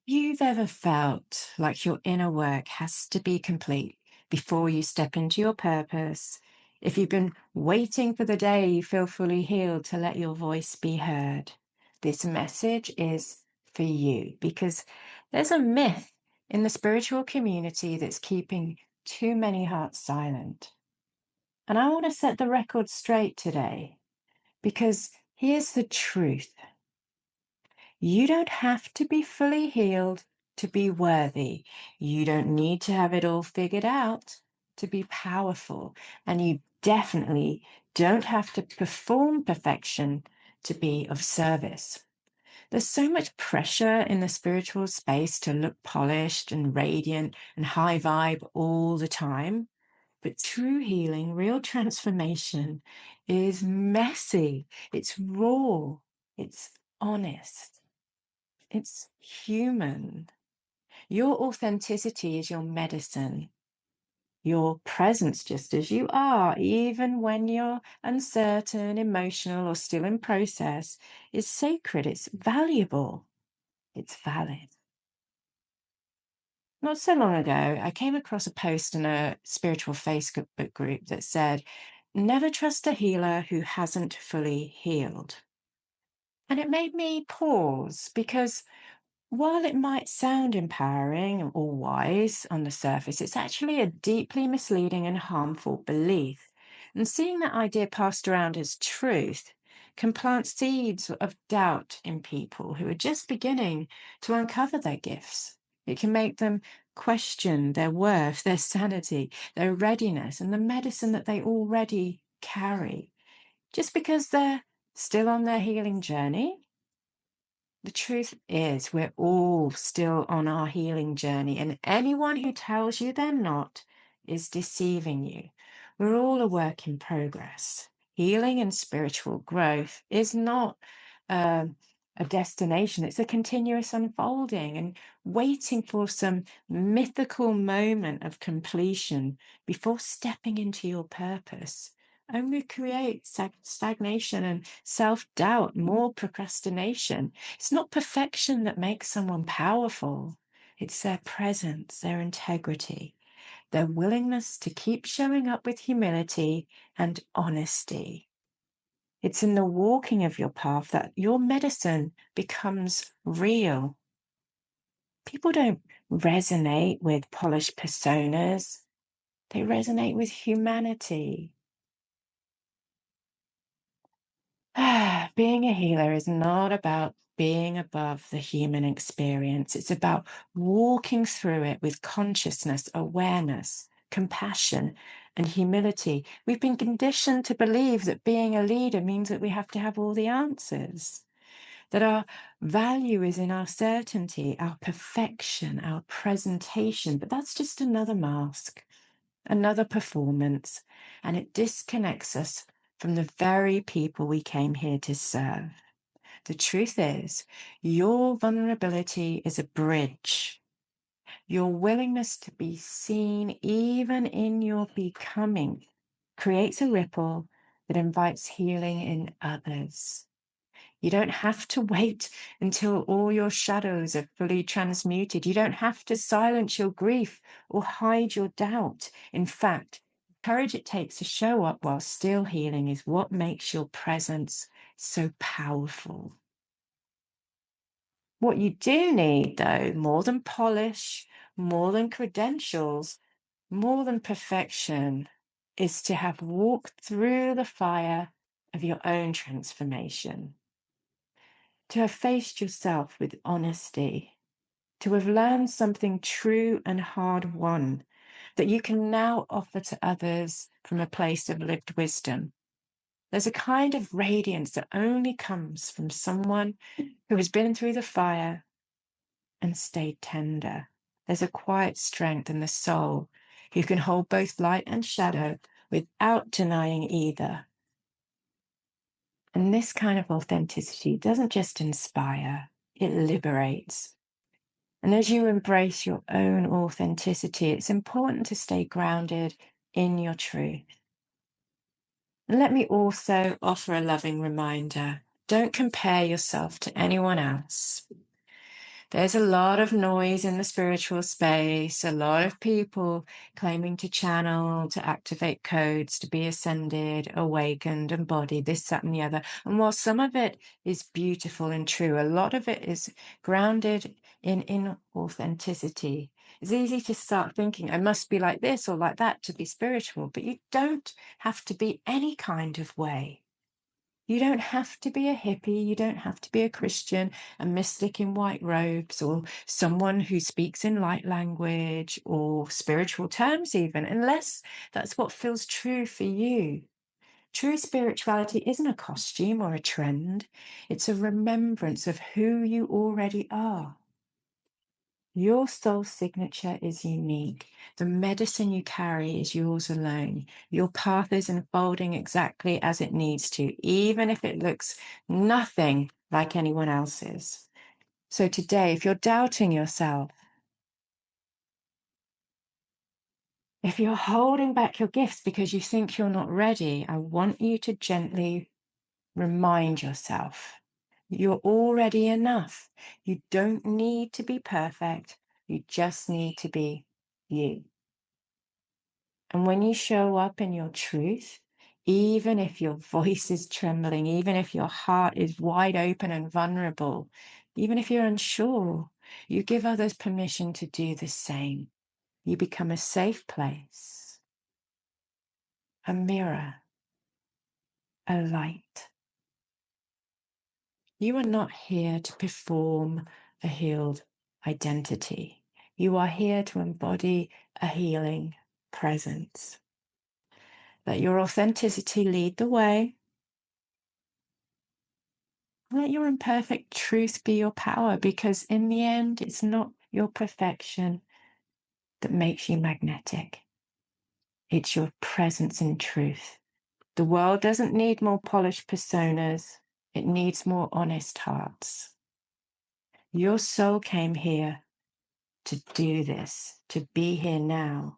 You've ever felt like your inner work has to be complete before you step into your purpose? If you've been waiting for the day you feel fully healed to let your voice be heard, this message is for you because there's a myth in the spiritual community that's keeping too many hearts silent. And I want to set the record straight today because here's the truth. You don't have to be fully healed to be worthy. You don't need to have it all figured out to be powerful. And you definitely don't have to perform perfection to be of service. There's so much pressure in the spiritual space to look polished and radiant and high vibe all the time. But true healing, real transformation is messy. It's raw. It's honest. It's human. Your authenticity is your medicine. Your presence, just as you are, even when you're uncertain, emotional, or still in process, is sacred. It's valuable. It's valid. Not so long ago, I came across a post in a spiritual Facebook group that said, "Never trust a healer who hasn't fully healed." And it made me pause because while it might sound empowering or wise on the surface, it's actually a deeply misleading and harmful belief. And seeing that idea passed around as truth can plant seeds of doubt in people who are just beginning to uncover their gifts. It can make them question their worth, their sanity, their readiness, and the medicine that they already carry. Just because they're still on their healing journey. The truth is, we're all still on our healing journey, and anyone who tells you they're not is deceiving you. We're all a work in progress. Healing and spiritual growth is not a destination, it's a continuous unfolding and waiting for some mythical moment of completion before stepping into your purpose only creates stagnation and self doubt, more procrastination. It's not perfection that makes someone powerful, it's their presence, their integrity, their willingness to keep showing up with humility and honesty. It's in the walking of your path that your medicine becomes real. People don't resonate with polished personas, they resonate with humanity. Being a healer is not about being above the human experience. It's about walking through it with consciousness, awareness, compassion, and humility. We've been conditioned to believe that being a leader means that we have to have all the answers, that our value is in our certainty, our perfection, our presentation. But that's just another mask, another performance, and it disconnects us from the very people we came here to serve. The truth is, your vulnerability is a bridge. Your willingness to be seen, even in your becoming, creates a ripple that invites healing in others. You don't have to wait until all your shadows are fully transmuted. You don't have to silence your grief or hide your doubt. In fact, the courage it takes to show up while still healing is what makes your presence so powerful. What you do need, though, more than polish, more than credentials, more than perfection, is to have walked through the fire of your own transformation, to have faced yourself with honesty, to have learned something true and hard won that you can now offer to others from a place of lived wisdom. There's a kind of radiance that only comes from someone who has been through the fire and stayed tender. There's a quiet strength in the soul who can hold both light and shadow without denying either. And this kind of authenticity doesn't just inspire, it liberates. And as you embrace your own authenticity, it's important to stay grounded in your truth. And let me also offer a loving reminder. Don't compare yourself to anyone else. There's a lot of noise in the spiritual space, a lot of people claiming to channel, to activate codes, to be ascended, awakened, embodied, this, that, and the other. And while some of it is beautiful and true, a lot of it is grounded in authenticity. It's easy to start thinking, I must be like this or like that to be spiritual, but you don't have to be any kind of way. You don't have to be a hippie, you don't have to be a Christian, a mystic in white robes, or someone who speaks in light language or spiritual terms even, unless that's what feels true for you. True spirituality isn't a costume or a trend. It's a remembrance of who you already are. Your soul signature is unique. The medicine you carry is yours alone. Your path is unfolding exactly as it needs to, even if it looks nothing like anyone else's. So today, if you're doubting yourself, if you're holding back your gifts because you think you're not ready, I want you to gently remind yourself you're already enough. You don't need to be perfect. You just need to be you. And when you show up in your truth, even if your voice is trembling, even if your heart is wide open and vulnerable, even if you're unsure, you give others permission to do the same. You become a safe place, a mirror, a light. You are not here to perform a healed identity. You are here to embody a healing presence. Let your authenticity lead the way. Let your imperfect truth be your power, because in the end, it's not your perfection that makes you magnetic. It's your presence in truth. The world doesn't need more polished personas. It needs more honest hearts. Your soul came here to do this, to be here now.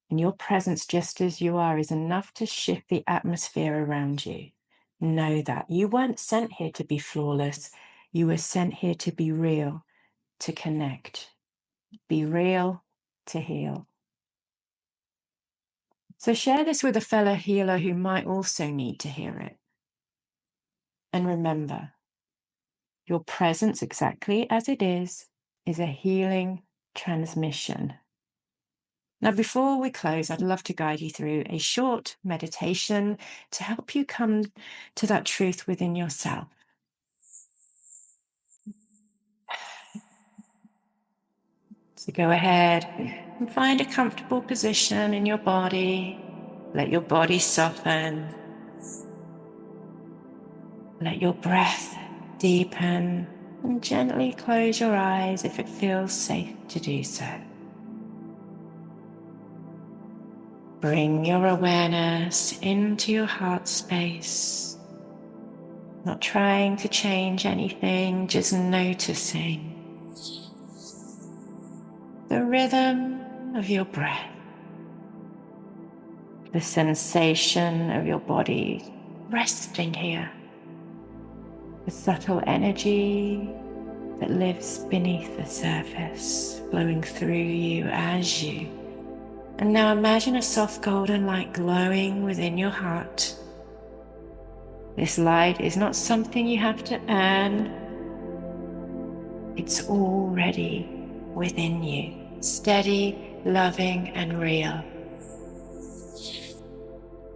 And your presence, just as you are, is enough to shift the atmosphere around you. Know that. You weren't sent here to be flawless. You were sent here to be real, to connect. Be real, to heal. So share this with a fellow healer who might also need to hear it. And remember, your presence, exactly as it is a healing transmission. Now, before we close, I'd love to guide you through a short meditation to help you come to that truth within yourself. So go ahead and find a comfortable position in your body. Let your body soften. Let your breath deepen, and gently close your eyes if it feels safe to do so. Bring your awareness into your heart space, not trying to change anything, just noticing the rhythm of your breath, the sensation of your body resting here, the subtle energy that lives beneath the surface, flowing through you as you. And now imagine a soft golden light glowing within your heart. This light is not something you have to earn. It's already within you, steady, loving, and real.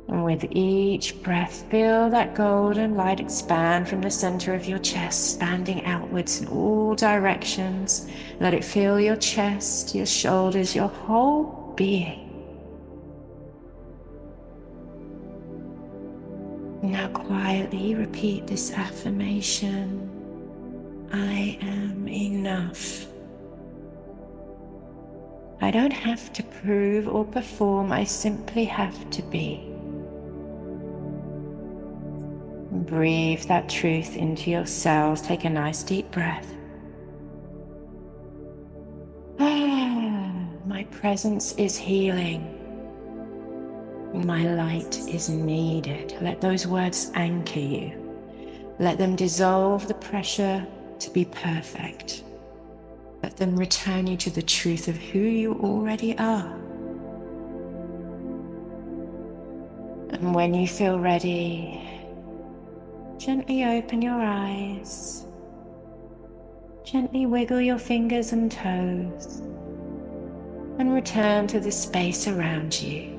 And with each breath, feel that golden light expand from the center of your chest, expanding outwards in all directions. Let it fill your chest, your shoulders, your whole being. Now quietly repeat this affirmation. I am enough. I don't have to prove or perform, I simply have to be. Breathe that truth into your cells. Take a nice deep breath. My presence is healing. My light is needed. Let those words anchor you. Let them dissolve the pressure to be perfect. let them return you to the truth of who you already are. And when you feel ready, gently open your eyes, gently wiggle your fingers and toes, and return to the space around you,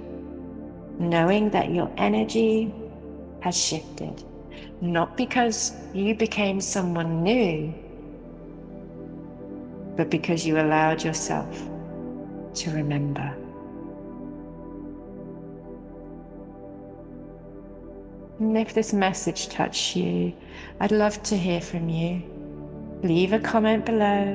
knowing that your energy has shifted, not because you became someone new, but because you allowed yourself to remember. And if this message touched you, I'd love to hear from you. Leave a comment below.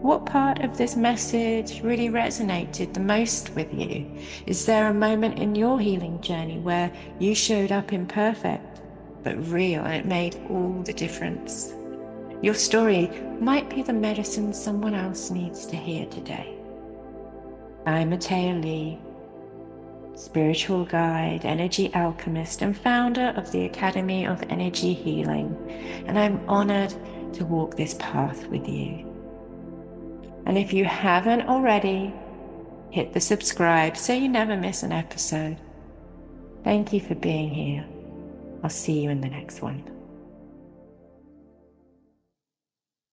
What part of this message really resonated the most with you? Is there a moment in your healing journey where you showed up imperfect but real, and it made all the difference? Your story might be the medicine someone else needs to hear today. I'm Ahtayaa Leigh, spiritual guide, energy alchemist, and founder of the Academy of Energy Healing, and I'm honored to walk this path with you. And if you haven't already, hit the subscribe so you never miss an episode. Thank you for being here. I'll see you in the next one.